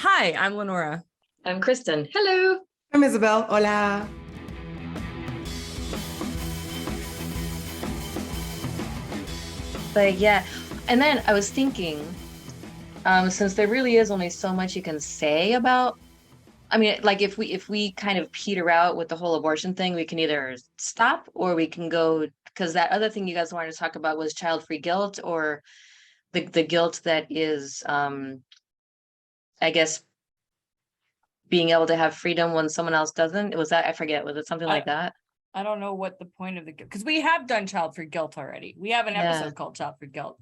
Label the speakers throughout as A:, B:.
A: Hi, I'm Lenora.
B: I'm Kristen. Hello.
C: I'm Isabel. Hola.
B: But yeah, and then I was thinking, since there really is only so much you can say about, I mean, like if we kind of peter out with the whole abortion thing, we can either stop or we can go, because that other thing you guys wanted to talk about was child-free guilt, or the guilt that is, I guess, being able to have freedom when someone else doesn't. Was that, I forget, was it something like that?
A: I don't know what the point of the guilt, because we have done child free guilt already. We have an
B: Yeah.
A: episode called child free guilt.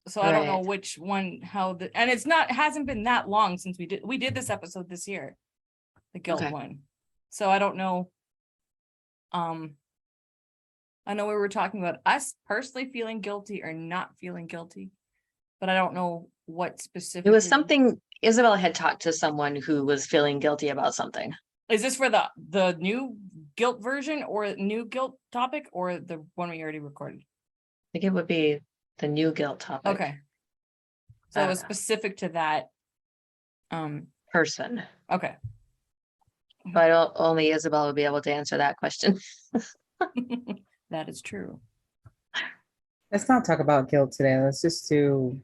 A: So I don't know
B: Right.
A: which one, and it's not, hasn't been that long since we did this episode this year, the guilt
B: Okay.
A: one. So I don't know. I know we were talking about us personally feeling guilty or not feeling guilty, but I don't know what
B: It
A: specifically.
B: was something, Isabel had talked to someone who was feeling guilty about something.
A: Is this for the new guilt version or new guilt topic or the one we already recorded?
B: I think it would be the new guilt topic.
A: Okay. So it was specific to that
B: person.
A: Okay.
B: But only Isabel would be able to answer that question.
A: That is true.
C: Let's not talk about guilt today. Let's just do,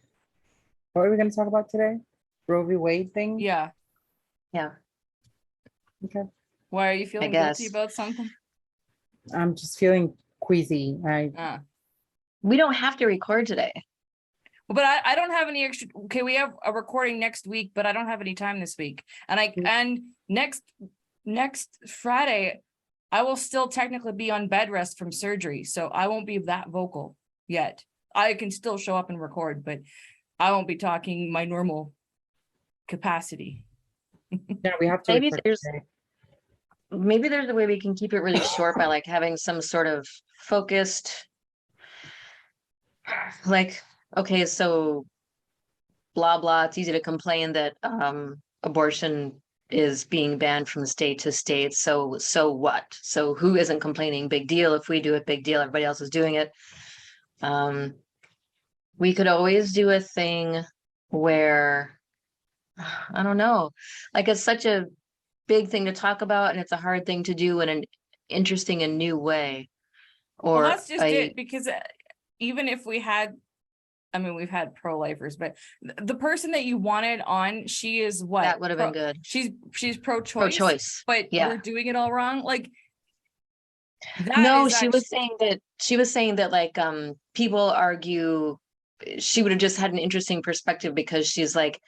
C: what are we going to talk about today? Roe v. Wade thing?
A: Yeah.
B: Yeah.
C: Okay.
A: Why are you feeling guilty about something?
C: I'm just feeling queasy.
B: We don't have to record today.
A: But I don't have any extra. Okay, we have a recording next week, but I don't have any time this week. And next Friday, I will still technically be on bed rest from surgery, so I won't be that vocal yet. I can still show up and record, but I won't be talking my normal capacity.
C: Yeah, we have to.
B: Maybe there's a way we can keep it really short by like having some sort of focused, like, okay, so blah blah. It's easy to complain that abortion is being banned from state to state. So what? So who isn't complaining? Big deal. If we do it, big deal. Everybody else is doing it. We could always do a thing where, I don't know, like it's such a big thing to talk about and it's a hard thing to do in an interesting and new way. Or
A: well, that's just it, because even if we had, I mean, we've had pro-lifers, but the person that you wanted on, she is what?
B: That would have been good.
A: She's pro-choice.
B: Pro-choice.
A: But yeah, we're doing it all wrong. Like,
B: no, she was saying that like people argue she would have just had an interesting perspective, because she's like,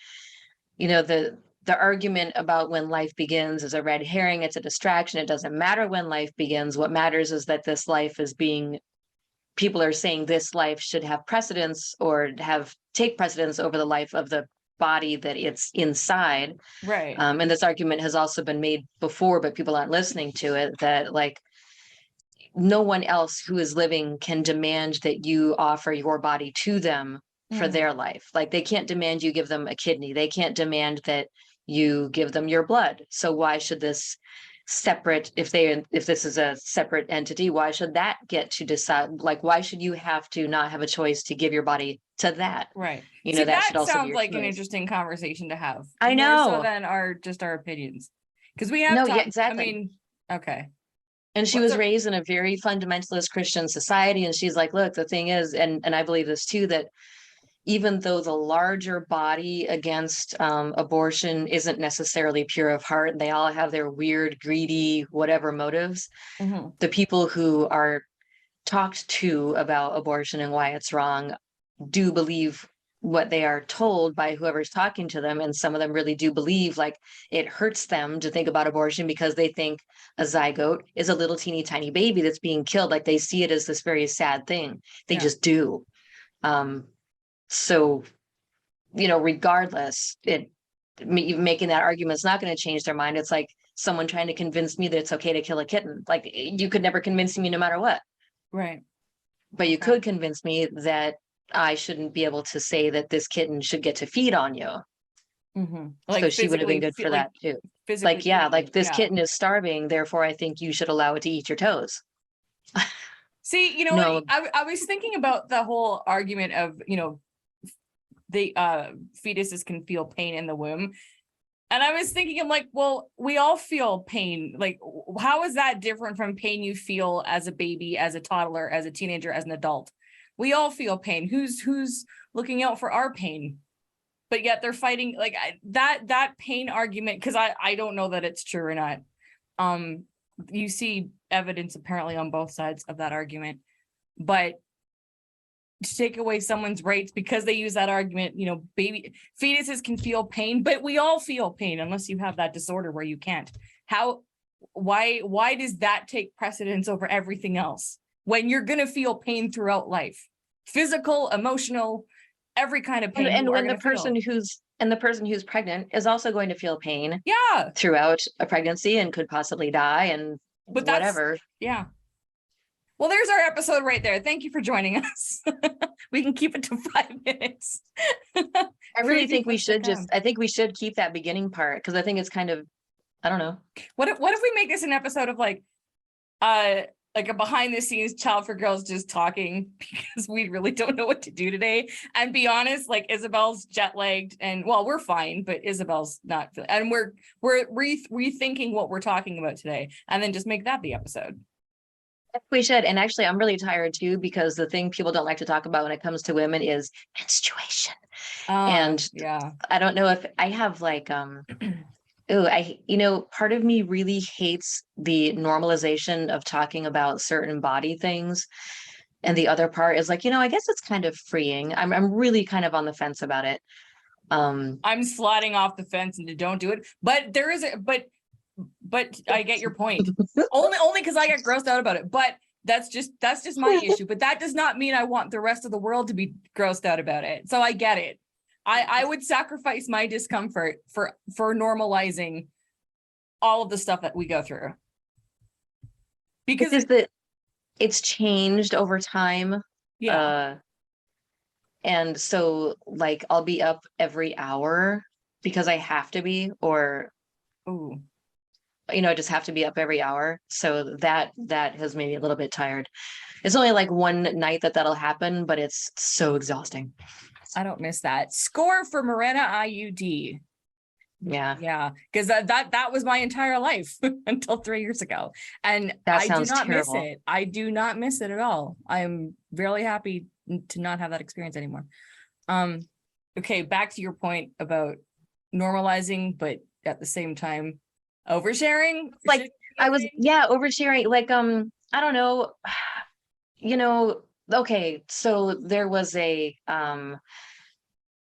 B: you know, the argument about when life begins is a red herring. It's a distraction. It doesn't matter when life begins. What matters is that this life is being, people are saying this life should have precedence or take precedence over the life of the body that it's inside.
A: Right.
B: And this argument has also been made before, but people aren't listening to it, that like no one else who is living can demand that you offer your body to them for their life. Like they can't demand you give them a kidney. They can't demand that you give them your blood. So why should this separate, if this is a separate entity, why should that get to decide? Like, why should you have to not have a choice to give your body to that?
A: Right.
B: You know, that should also
A: sounds
B: be your
A: like
B: choice.
A: An interesting conversation to have.
B: I know.
A: More so than our opinions. Because we have
B: exactly.
A: I mean, okay.
B: And she was raised in a very fundamentalist Christian society. And she's like, look, the thing is, and I believe this too, that even though the larger body against abortion isn't necessarily pure of heart, and they all have their weird, greedy, whatever motives, the people who are talked to about abortion and why it's wrong do believe what they are told by whoever's talking to them. And some of them really do believe, like, it hurts them to think about abortion because they think a zygote is a little teeny tiny baby that's being killed. Like they see it as this very sad thing. They just do. So, you know, regardless, even making that argument is not going to change their mind. It's like someone trying to convince me that it's okay to kill a kitten. Like you could never convince me no matter what.
A: Right.
B: But you could convince me that I shouldn't be able to say that this kitten should get to feed on you.
A: Like,
B: so she would have been good for that too. Like, yeah, like this kitten is starving, therefore I think you should allow it to eat your toes.
A: See, you know, I was thinking about the whole argument of, you know, the fetuses can feel pain in the womb. And I was thinking, I'm like, well, we all feel pain. Like, how is that different from pain you feel as a baby, as a toddler, as a teenager, as an adult? We all feel pain. Who's looking out for our pain? But yet they're fighting like that pain argument, because I don't know that it's true or not. You see evidence apparently on both sides of that argument, but to take away someone's rights because they use that argument, baby fetuses can feel pain, but we all feel pain unless you have that disorder where you can't. Why does that take precedence over everything else when you're going to feel pain throughout life? Physical, emotional, every kind of pain.
B: And when the person who's pregnant is also going to feel pain throughout a pregnancy and could possibly die and whatever.
A: Yeah. Well, there's our episode right there. Thank you for joining us. We can keep it to 5 minutes.
B: I really think we should keep that beginning part, because I think it's kind of, I don't know.
A: What if we make this an episode of like a behind the scenes Childfree Girls just talking, because we really don't know what to do today. And be honest, like Isabel's jet lagged and well, we're fine, but Isabel's not, and we're rethinking what we're talking about today, and then just make that the episode.
B: We should. And actually, I'm really tired too, because the thing people don't like to talk about when it comes to women is menstruation. And I don't know if I have like, part of me really hates the normalization of talking about certain body things. And the other part is like, I guess it's kind of freeing. I'm really kind of on the fence about it.
A: I'm sliding off the fence and don't do it. But there is but I get your point. only because I get grossed out about it. But that's just my issue. But that does not mean I want the rest of the world to be grossed out about it. So I get it. I would sacrifice my discomfort for normalizing all of the stuff that we go through. Because
B: it's changed over time.
A: Yeah.
B: And so like I'll be up every hour because I have to be, or I just have to be up every hour. So that has made me a little bit tired. It's only like one night that'll happen, but it's so exhausting.
A: I don't miss that. Score for Morena IUD. Yeah. Because that was my entire life until 3 years ago. And I do not miss it. I do not miss it at all. I'm really happy to not have that experience anymore. Okay, back to your point about normalizing, but at the same time oversharing.
B: Like oversharing. Like I don't know. Okay, so there was a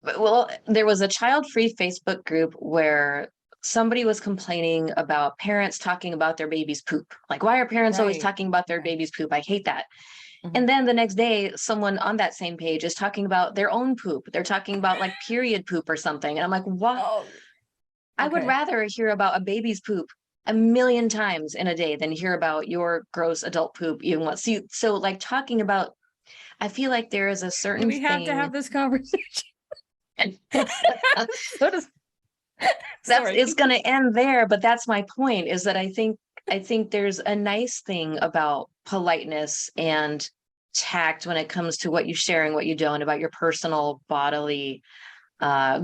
B: child-free Facebook group where somebody was complaining about parents talking about their baby's poop. Like, why are parents always talking about their baby's poop? I hate that. Mm-hmm. And then the next day, someone on that same page is talking about their own poop. They're talking about like period poop or something. And I'm like, what? Oh, okay. I would rather hear about a baby's poop 1,000,000 times in a day than hear about your gross adult poop even once. So like talking about, I feel like there is a certain
A: we have to have this conversation.
B: It's going to end there, but that's my point, is that I think there's a nice thing about politeness and tact when it comes to what you share and what you don't, about your personal bodily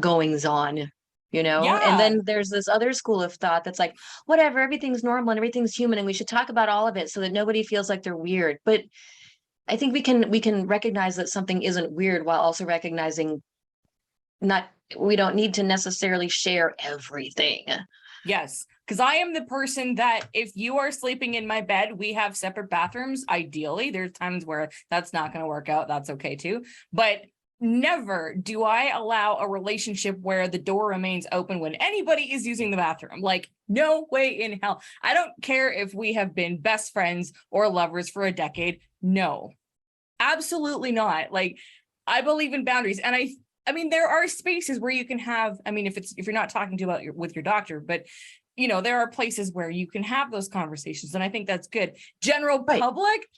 B: goings on, and then there's this other school of thought that's like, whatever, everything's normal and everything's human and we should talk about all of it so that nobody feels like they're weird. But I think we can recognize that something isn't weird while also recognizing we don't need to necessarily share everything.
A: Yes, because I am the person that if you are sleeping in my bed, we have separate bathrooms. Ideally, there's times where that's not going to work out. That's okay too. But never do I allow a relationship where the door remains open when anybody is using the bathroom. Like, no way in hell. I don't care if we have been best friends or lovers for a decade. No, absolutely not. Like, I believe in boundaries. And I mean, there are spaces where you can have, if you're not talking with your doctor, but there are places where you can have those conversations. And I think that's good. General public.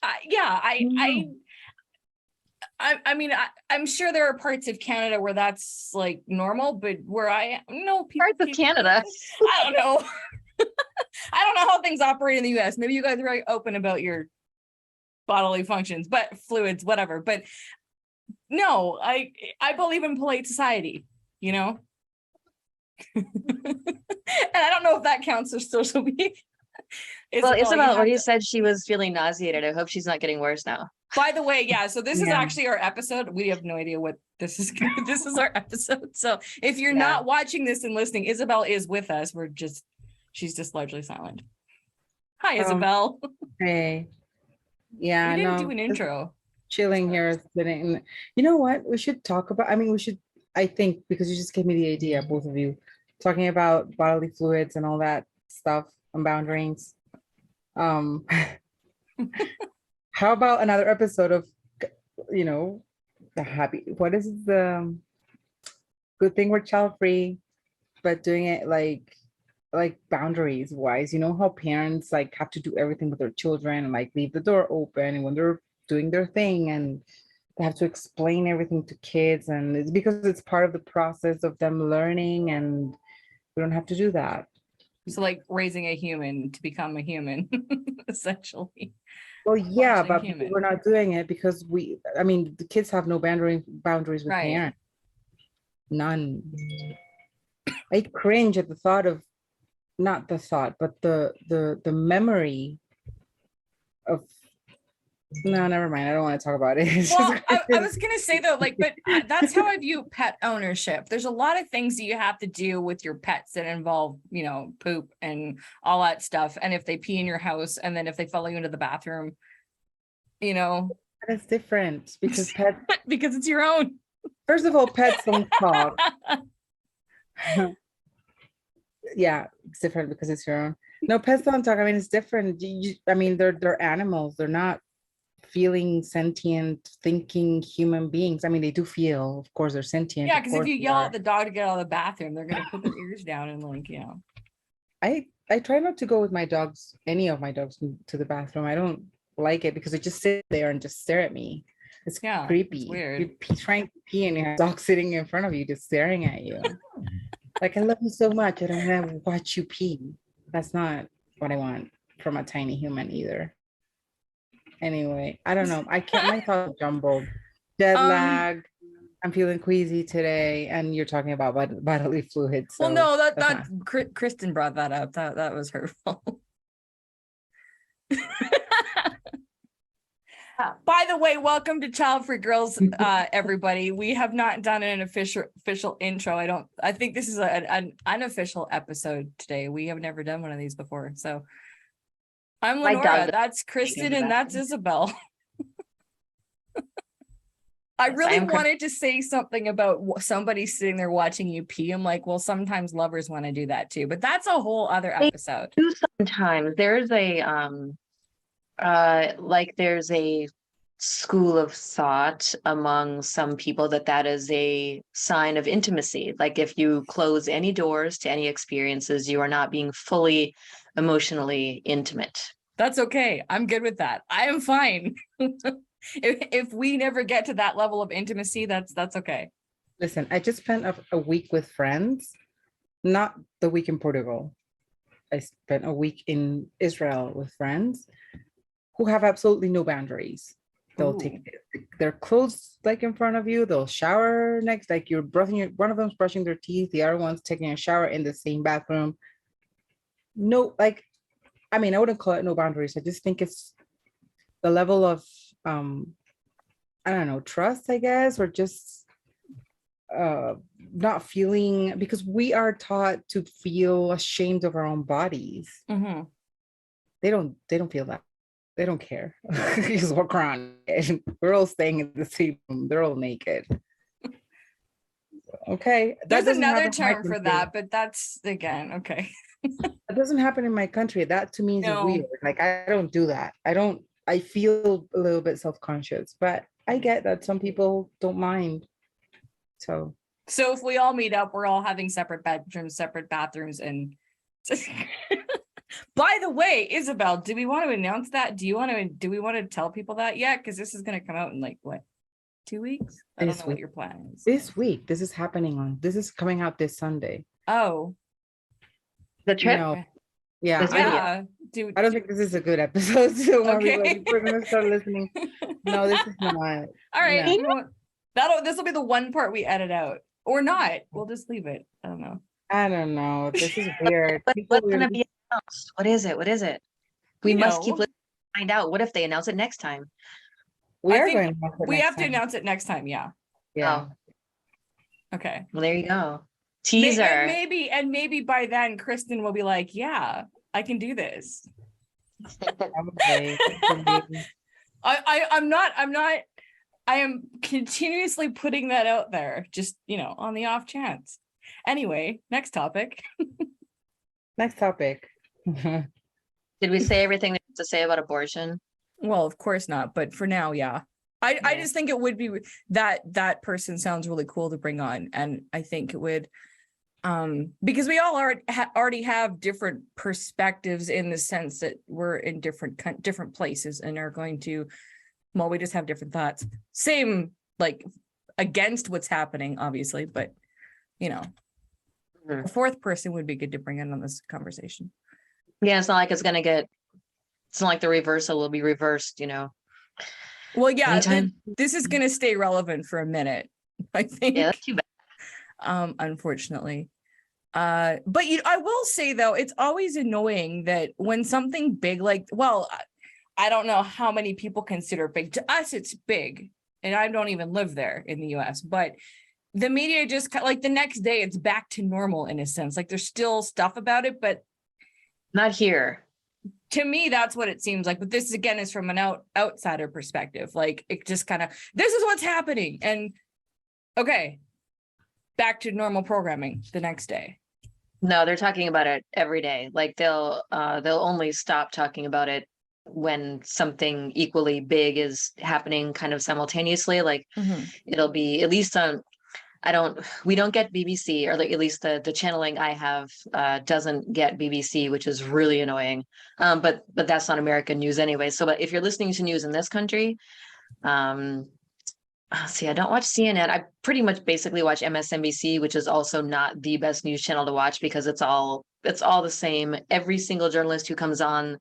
A: I'm sure there are parts of Canada where that's like normal, but where
B: parts of Canada,
A: I don't know. I don't know how things operate in the US. Maybe you guys are very open about your bodily functions, but fluids, whatever. But no, I believe in polite society, I don't know if that counts as social media.
B: Well,
A: you
B: Isabel
A: have
B: already
A: to-
B: said she was feeling nauseated. I hope she's not getting worse now.
A: By the way, yeah, so this is
C: Yeah.
A: actually our episode. We have no idea what this is. This is our episode. So if you're
B: Yeah.
A: not watching this and listening, Isabel is with us. She's just largely silent. Hi, Isabel.
C: Hey. Yeah,
A: We didn't
C: no,
A: do an
C: just
A: intro.
C: chilling here, sitting. You know what? We should talk about, I mean, we should, I think, because you just gave me the idea, both of you, talking about bodily fluids and all that stuff and boundaries. How about another episode of, you know, the happy, what is the good thing we're child free, but doing it like boundaries wise, you know how parents like have to do everything with their children and like leave the door open and when they're doing their thing and they have to explain everything to kids and it's because it's part of the process of them learning and we don't have to do that.
A: So like raising a human to become a human, essentially.
C: Well, yeah,
A: Functioning
C: but
A: human.
C: we're not doing it because I mean, the kids have no boundaries with
A: Right.
C: parents. None. I cringe at the thought of, not the thought, but the memory of, no, never mind. I don't want to talk about it. It's
A: Well,
C: just-
A: I was gonna say though, like, but that's how I view pet ownership. There's a lot of things that you have to do with your pets that involve, poop and all that stuff. And if they pee in your house, and then if they follow you into the bathroom,
C: That's different because pets,
A: because it's your own.
C: first of all, pets don't talk. Yeah, it's different because it's your own. No, pets don't talk. I mean, it's different. I mean, they're animals. They're not feeling sentient, thinking human beings. I mean, they do feel, of course, they're sentient.
A: Yeah,
C: of
A: because if
C: course
A: you
C: they
A: yell
C: are.
A: at the dog to get out of the bathroom, they're gonna put their ears down and
C: I try not to go with my dogs, any of my dogs, to the bathroom. I don't like it because they just sit there and just stare at me. It's
A: Yeah, it's
C: creepy.
A: weird.
C: You're trying to pee and you have a dog sitting in front of you, just staring at you. Like, I love you so much, and I'm gonna watch you pee. That's not what I want from a tiny human either. Anyway, I don't know. I can't. My thoughts are jumbled. Jet lag. I'm feeling queasy today, and you're talking about bodily fluids.
A: well,
C: so
A: no,
C: that's
A: that
C: not-
A: Kristen brought that up. That was her fault. By the way, welcome to Childfree Girls, everybody. We have not done an official intro. I think this is an unofficial episode today. We have never done one of these before. So I'm
B: My
A: Lenora,
B: dog-
A: that's Kristen, and that's Isabel. I
B: Yes,
A: really
B: I am
A: wanted to say something about somebody sitting there watching you pee. I'm like, well, sometimes lovers want to do that too, but that's a whole other
B: They
A: episode.
B: do sometimes. There's a school of thought among some people that is a sign of intimacy. Like if you close any doors to any experiences, you are not being fully emotionally intimate.
A: That's okay. I'm good with that. I am fine. If we never get to that level of intimacy, that's okay.
C: Listen, I just spent a week with friends, not the week in Portugal. I spent a week in Israel with friends who have absolutely no boundaries. They'll take their clothes like in front of you. They'll shower next, like you're brushing. One of them's brushing their teeth. The other one's taking a shower in the same bathroom. No, like, I mean, I wouldn't call it no boundaries. I just think it's the level of, I don't know, trust, I guess, or just not feeling, because we are taught to feel ashamed of our own bodies.
A: Mhm.
C: They don't feel that. They don't care. You just walk around and we're all staying in the same room. They're all naked. Okay. that
A: There's
C: doesn't
A: another
C: happen in my
A: term for
C: country.
A: that, but that's again, okay.
C: That doesn't happen in my country. That to me is
A: No.
C: weird. Like, I don't do that. I feel a little bit self-conscious, but I get that some people don't mind. So
A: So if we all meet up, we're all having separate bedrooms, separate bathrooms, and by the way, Isabel, do we want to announce that? Do we want to tell people that yet? Because this is going to come out in like what, 2 weeks? I don't
C: This
A: know what
C: week.
A: your plan is.
C: this week, this is coming out this Sunday.
A: Oh,
B: The trip?
C: No,
A: okay.
C: yeah,
B: This
A: Yeah.
C: I don't think this is a good episode. So
A: Okay.
C: we're gonna start listening. No, this is not.
A: All right.
C: No.
A: This will be the one part we edit out or not. We'll just leave it. I don't know.
C: I don't know. This is weird. People
B: What's gonna
C: really,
B: be announced? What is it? What is it? We
A: You
B: must keep
A: know,
B: listening to find out. What if they announce it next time?
C: we
A: I
C: are
A: think
C: going to watch it
A: we
C: next
A: have to
C: time.
A: announce it next time. Yeah.
C: Yeah.
B: Oh,
A: Okay.
B: well, there you go.
A: And
B: Teaser.
A: maybe by then Kristen will be like, yeah, I can do this.
C: Probably. Hopefully.
A: I am continuously putting that out there, just, on the off chance. Anyway, next topic.
C: Next topic.
B: Did we say everything we have to say about abortion?
A: Well, of course not, but for now, yeah. I
B: Yeah.
A: just think it would be that person sounds really cool to bring on, and I think it would because we all already have different perspectives in the sense that we're in different places and are going to, well, we just have different thoughts. Same, like, against what's happening, obviously, but
B: Mhm.
A: a fourth person would be good to bring in on this conversation.
B: Yeah, it's not like it's not like the reversal will be reversed,
A: Well, yeah,
B: anytime.
A: this is going to stay relevant for a minute, I think.
B: Yeah, that's too bad.
A: Unfortunately. But I will say though, it's always annoying that when something big, like, well, I don't know how many people consider it big. To us, it's big, and I don't even live there in the US, but the media just like the next day it's back to normal in a sense. Like there's still stuff about it, but
B: Not here.
A: to me, that's what it seems like. But this again is from an outsider perspective. Like it just kind of, this is what's happening. And okay, back to normal programming the next day.
B: No, they're talking about it every day. Like they'll only stop talking about it when something equally big is happening kind of simultaneously. Like it'll be at least we don't get BBC, or like at least the channeling I have doesn't get BBC, which is really annoying. But that's not American news anyway. So but if you're listening to news in this country, see, I don't watch CNN. I pretty much basically watch MSNBC, which is also not the best news channel to watch because it's all the same. Every single journalist who comes on,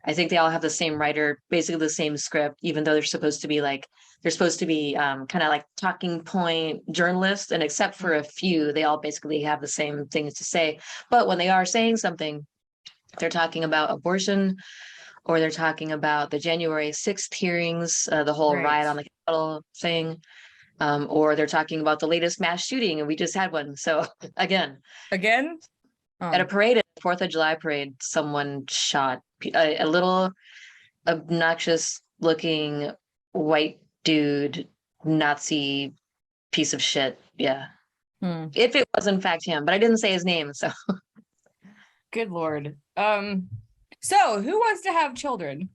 B: I think they all have the same writer, basically the same script, even though they're supposed to be kind of like talking point journalists. And except for a few, they all basically have the same things to say. But when they are saying something, they're talking about abortion, or they're talking about the January 6th hearings, the whole
A: Right.
B: riot on the Capitol thing, or they're talking about the latest mass shooting, and we just had one. So again, at a parade, at the 4th of July parade, someone shot a little obnoxious looking white dude, Nazi piece of shit. Yeah. If it was in fact him, but I didn't say his name, so.
A: Good Lord. So who wants to have children?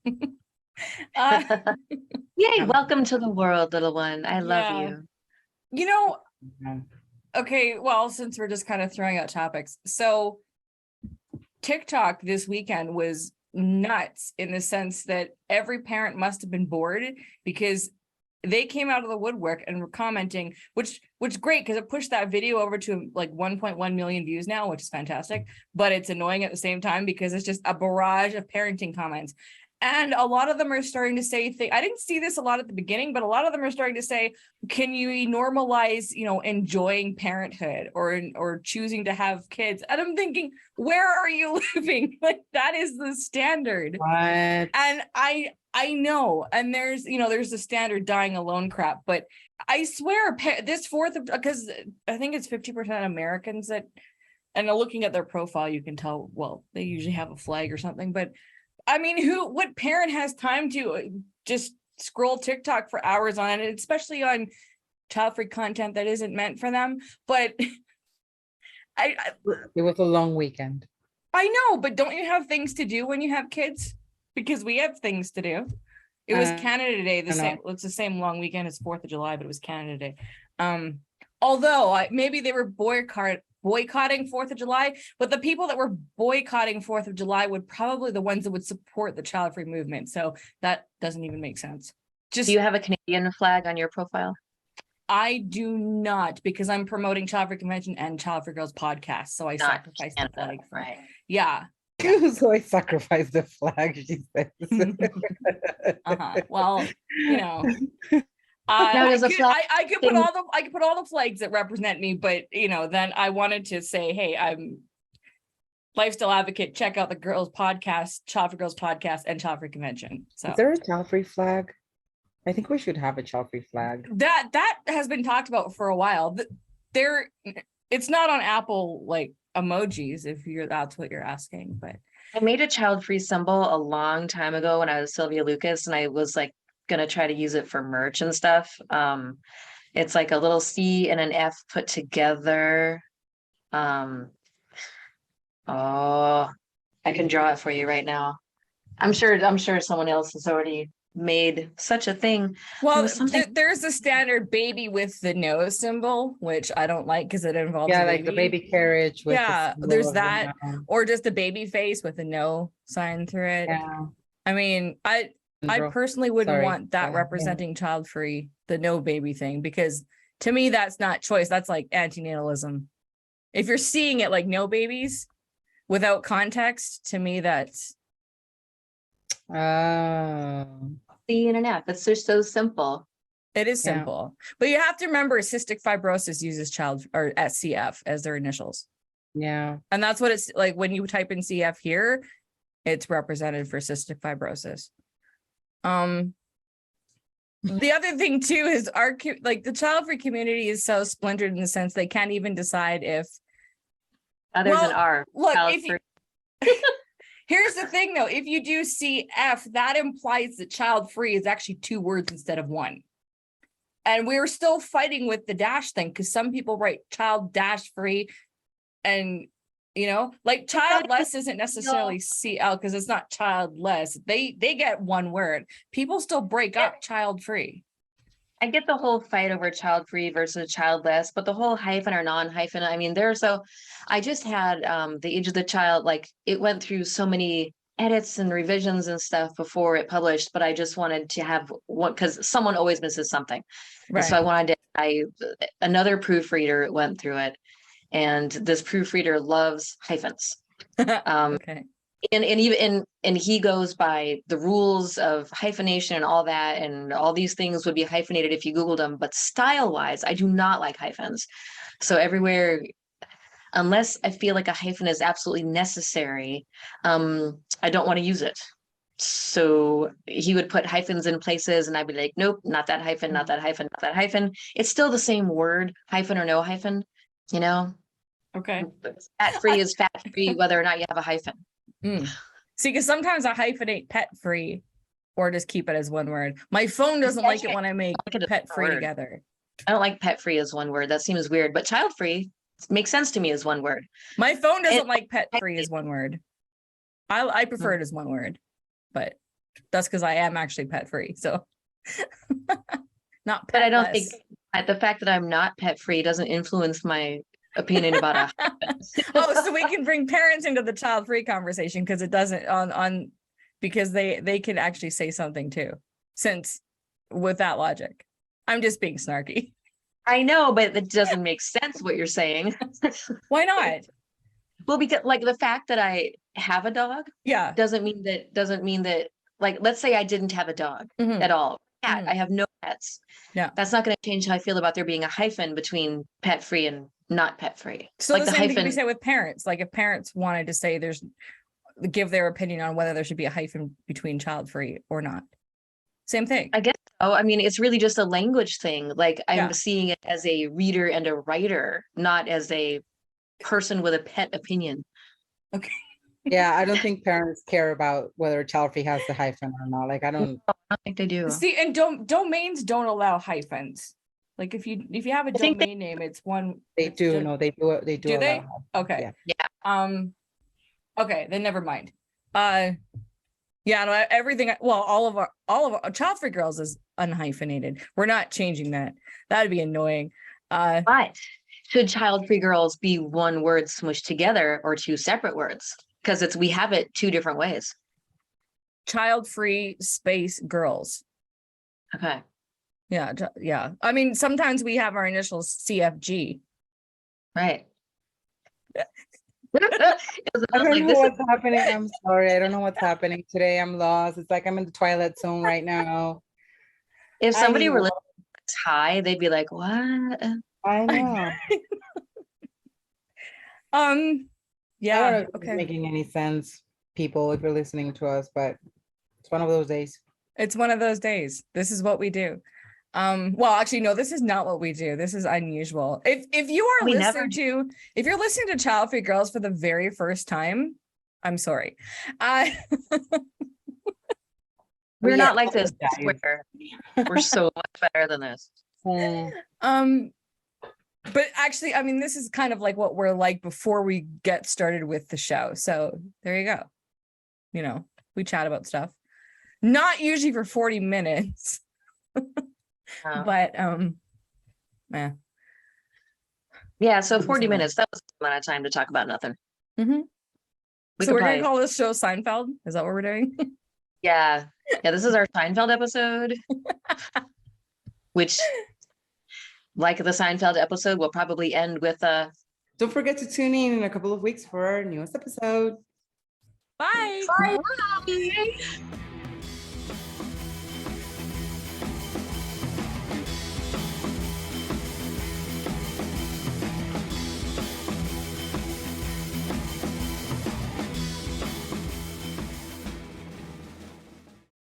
B: Yay, welcome to the world, little one. I love you.
A: Okay, well, since we're just kind of throwing out topics. So TikTok this weekend was nuts in the sense that every parent must have been bored because they came out of the woodwork and were commenting, which great because it pushed that video over to like 1.1 million views now, which is fantastic, but it's annoying at the same time because it's just a barrage of parenting comments. And a lot of them are starting to say I didn't see this a lot at the beginning, but a lot of them are starting to say, can you normalize, enjoying parenthood or choosing to have kids? And I'm thinking, where are you living? Like that is the standard.
C: What?
A: And I know, and there's the standard dying alone crap, but I swear this because I think it's 50% Americans that, and looking at their profile, you can tell, well, they usually have a flag or something, but I mean, what parent has time to just scroll TikTok for hours on it, especially on child-free content that isn't meant for them? But
C: It was a long weekend.
A: I know, but don't you have things to do when you have kids? Because we have things to do. It was Canada Day, it's the same long weekend as 4th of July, but it was Canada Day. Although maybe they were boycotting 4th of July, but the people that were boycotting 4th of July would probably the ones that would support the child-free movement. So that doesn't even make sense.
B: Do you have a Canadian flag on your profile?
A: I do not, because I'm promoting Childfree Convention and Childfree Girls podcast. So I sacrificed the flag.
B: Right.
A: Yeah.
C: So I sacrificed the flag, she says.
A: Well,
B: Now, does a flag
A: I could put
B: thing-
A: I could put all the flags that represent me, but then I wanted to say, hey, I'm lifestyle advocate. Check out the girls podcast, Childfree Girls podcast, and Childfree Convention. So
C: Is there a child-free flag? I think we should have a child-free flag.
A: that has been talked about for a while. It's not on Apple like emojis, if that's what you're asking, but
B: I made a child-free symbol a long time ago when I was Sylvia Lucas, and I was like gonna try to use it for merch and stuff. It's like a little C and an F put together. Oh, I can draw it for you right now. I'm sure someone else has already made such a thing.
A: well,
B: was something-
A: there's the standard baby with the no symbol, which I don't like because it involves
C: Yeah,
A: a
C: like the baby carriage. With the
A: Yeah,
C: symbol
A: there's
C: of the
A: that.
C: no.
A: or just a baby face with a no sign through it.
C: Yeah.
A: I mean, I
C: Syndrome.
A: personally wouldn't
C: Sorry,
A: want that
C: go ahead, yeah.
A: representing child free, the no baby thing, because to me, that's not choice. That's like antinatalism. If you're seeing it like no babies without context, to me, that's
C: Oh.
B: C and an F. It's just so simple.
A: it is
C: Yeah.
A: simple. But you have to remember cystic fibrosis uses child or SCF as their initials.
C: Yeah.
A: And that's what it's like when you type in CF here, it's represented for cystic fibrosis. The other thing too is the child-free community is so splintered in the sense they can't even decide if
B: Others
A: Well,
B: than R.
A: look,
B: child
A: if you,
B: free.
A: here's the thing though, if you do CF, that implies that child-free is actually 2 words instead of 1. And we're still fighting with the dash thing because some people write child dash free and like childless isn't necessarily CL because it's not childless. They get 1 word. People still break up child free.
B: I get the whole fight over child free versus childless, but the whole hyphen or non-hyphen, I mean, I just had the age of the child, like it went through so many edits and revisions and stuff before it published, but I just wanted to have one because someone always misses something. And so I wanted another proofreader went through it, and this proofreader loves hyphens.
A: Okay.
B: And he goes by the rules of hyphenation and all that, and all these things would be hyphenated if you Googled them. But style wise, I do not like hyphens. So everywhere, unless I feel like a hyphen is absolutely necessary, I don't want to use it. So he would put hyphens in places and I'd be like, nope, not that hyphen, not that hyphen, not that hyphen. It's still the same word, hyphen or no hyphen,
A: Okay.
B: Fat free is fat free, whether or not you have a hyphen.
A: See, because sometimes I hyphenate pet free or just keep it as 1 word. My phone doesn't like it when I make
B: Like it as
A: pet
B: one
A: free
B: word.
A: together.
B: I don't like pet free as 1 word. That seems weird, but child free makes sense to me as 1 word.
A: My phone doesn't
B: And-
A: like pet free as 1 word. I prefer it as 1 word, but that's because I am actually pet free. So not pet.
B: But I don't think the fact that I'm not pet free doesn't influence my opinion about a
A: Oh, so we can bring parents into the child free conversation because it doesn't because they can actually say something too, since with that logic. I'm just being snarky.
B: I know, but it doesn't make sense what you're saying.
A: Why not?
B: Well, because like the fact that I have a dog
A: Yeah.
B: doesn't mean that like let's say I didn't have a dog
A: Mhm.
B: at all. Cat,
A: Mhm.
B: I have no pets.
A: Yeah.
B: That's not going to change how I feel about there being a hyphen between pet free and not pet free.
A: So
B: like
A: the
B: the
A: same thing we
B: hyphen,
A: say with parents. Like if parents wanted to say give their opinion on whether there should be a hyphen between child free or not. Same thing.
B: I guess. Oh, I mean, it's really just a language thing. Like I'm
A: Yeah.
B: seeing it as a reader and a writer, not as a person with a pet opinion.
C: Yeah, I don't think parents care about whether child-free has the hyphen or not. Like I don't.
B: I don't think they do.
A: See, and domains don't allow hyphens. Like if you have a
B: I think
A: domain name, it's one.
C: They
A: it's
C: do.
A: just-
C: No, they do. They do.
A: Do they?
C: allow
A: Okay.
C: Yeah.
A: Okay, then never mind. Yeah, no, everything. Well, all of our Childfree Girls is unhyphenated. We're not changing that. That'd be annoying.
B: But should child-free girls be 1 word smushed together or 2 separate words? Because we have it 2 different ways.
A: Child-free space girls.
B: Okay.
A: Yeah, yeah. I mean, sometimes we have our initials CFG.
B: Right.
C: I don't know what's happening. I'm sorry. I don't know what's happening today. I'm lost. It's like I'm in the twilight zone right now.
B: If somebody were
C: I-
B: listening to high, they'd be like, what?
C: I know. I don't
A: Yeah,
C: know if it's
A: okay.
C: making any sense, people, if you're listening to us, but it's one of those days.
A: It's one of those days. This is what we do. Well, actually, no, this is not what we do. This is unusual. If you are
B: We never
A: if you're listening to Childfree Girls for the very first time, I'm sorry.
B: We're
C: We
B: not like this. I
C: apologize.
B: swear. We're so much better than this.
A: But actually, I mean, this is kind of like what we're like before we get started with the show. So there you go. You know, we chat about stuff. Not usually for 40 minutes, but yeah.
B: Yeah, so 40 minutes, that was a lot of time to talk about nothing.
A: Mhm.
B: We
A: So
B: could
A: we're
B: probably,
A: gonna call this show Seinfeld. Is that what we're doing?
B: yeah, this is our Seinfeld episode, which, like the Seinfeld episode, will probably end with
C: Don't forget to tune in a couple of weeks for our newest episode.
A: Bye.
B: bye.